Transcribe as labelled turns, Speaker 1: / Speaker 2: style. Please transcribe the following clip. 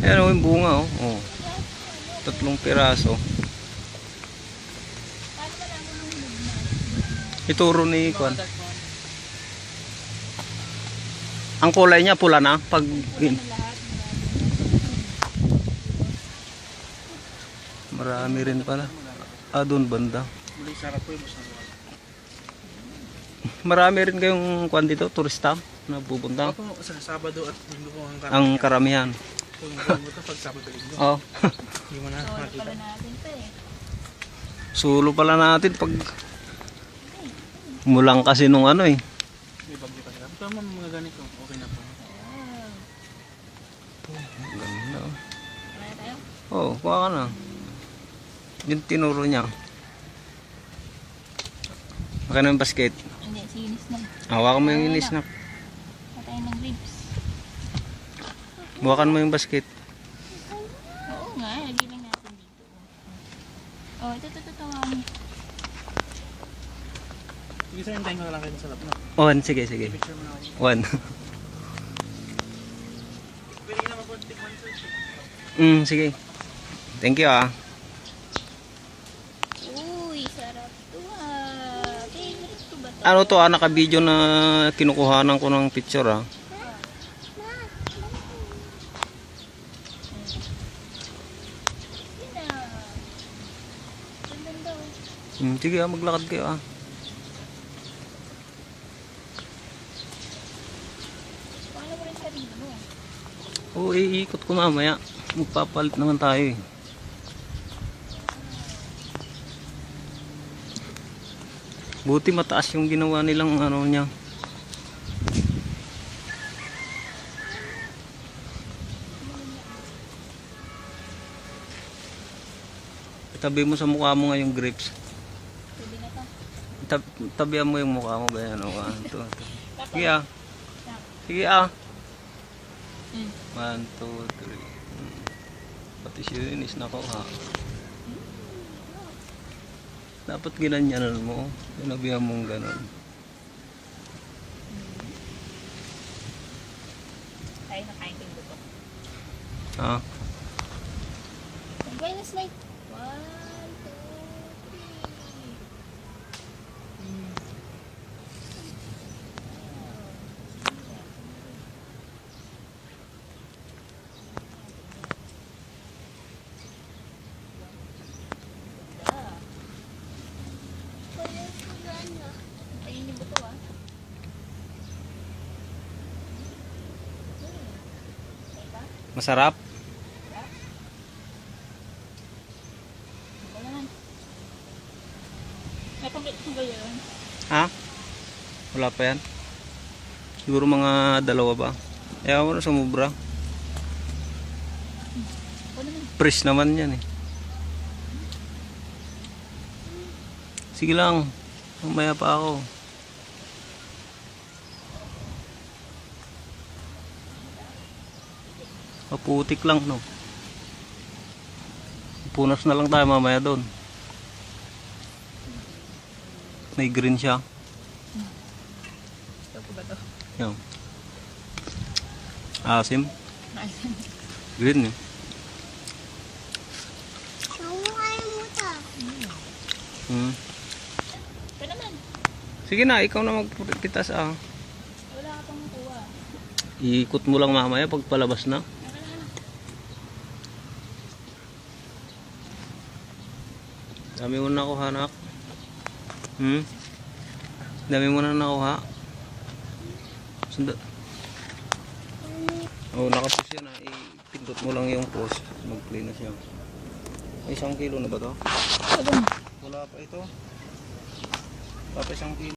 Speaker 1: Ayan o yung bunga o. Oh. 3 piraso. Ituro ni Kwan. Ang kulay niya pula na pag marami rin pala. Doon banda. Marami rin kayong Kwan dito, turista na pupunta.
Speaker 2: Opo, sa Sabado at Linggo po
Speaker 1: Ang karamihan.
Speaker 2: pag Sabado Linggo.
Speaker 1: Oh.
Speaker 2: Hindi mo na makita.
Speaker 1: Sulo pala natin pag mulang kasi nung ano eh.
Speaker 2: May bagyo pa sila. Ito mga ganito, okay na po.
Speaker 1: Ganda. Oh, kuha ka na. Yung tinuro niya. Baka na yung basket.
Speaker 3: Hindi, sinis na.
Speaker 1: Hawakan mo yung inis na.
Speaker 3: Patay ng ribs.
Speaker 1: Hawakan mo yung basket.
Speaker 3: Oo nga, lagyan lang natin dito. Oh, ito.
Speaker 2: Sige sir, hintayin ko na lang kayo sa lap na.
Speaker 1: One, sige.
Speaker 2: Picture mo na ako.
Speaker 1: One.
Speaker 2: Pwede ka naman po tikman sir.
Speaker 1: Sige. Thank you ah.
Speaker 3: Uy, sarap to ah. Favorite ko ba to?
Speaker 1: Ano to naka-video na kinukuhanan ko ng picture ah.
Speaker 3: Yun ah. Ganda daw.
Speaker 1: Sige ah, maglakad kayo ah.
Speaker 3: Paano mo rin sarili mo?
Speaker 1: Oo, iikot ko mamaya. Magpapalit naman tayo eh. Buti mataas yung ginawa nilang ano niya. Itabi mo sa mukha mo nga yung grapes.
Speaker 3: Pwede na to.
Speaker 1: Tabihan mo yung mukha mo ganyan. Sige ah. Sige ah. 1, 2, 3. Pati sinis na ko ha. Dapat ginanyanan mo. Sinabihan mong ganon.
Speaker 3: Tayo na kain ko to.
Speaker 1: Ha?
Speaker 3: Wellness night. 1, 2, 3. Ayun yung buto ah.
Speaker 1: Masarap?
Speaker 3: Wala naman. May pagkit mo ba yun?
Speaker 1: Ha? Wala pa yan? Siguro mga 2 ba? Ayaw mo na sumubra.
Speaker 3: Wala naman.
Speaker 1: Fresh naman yan eh. Sige lang. Mamaya pa ako. Maputik lang no. Punas na lang tayo mamaya doon. May green siya.
Speaker 3: Ito ba to?
Speaker 1: Yan. Asim. Green eh.
Speaker 3: Ito naman.
Speaker 1: Sige na, ikaw na magpitas ah.
Speaker 3: Wala ka pang makuha.
Speaker 1: Iikot mo lang mamaya pag palabas na. Dami mo na nakuha nak. Dami mo na nakuha. Sunda. Oh, nakapost yan ah. Ipindot mo lang yung post. Mag-play na siya. Ay, 1 kilo na ba to? Wala pa ito. Wala pa 1 kilo.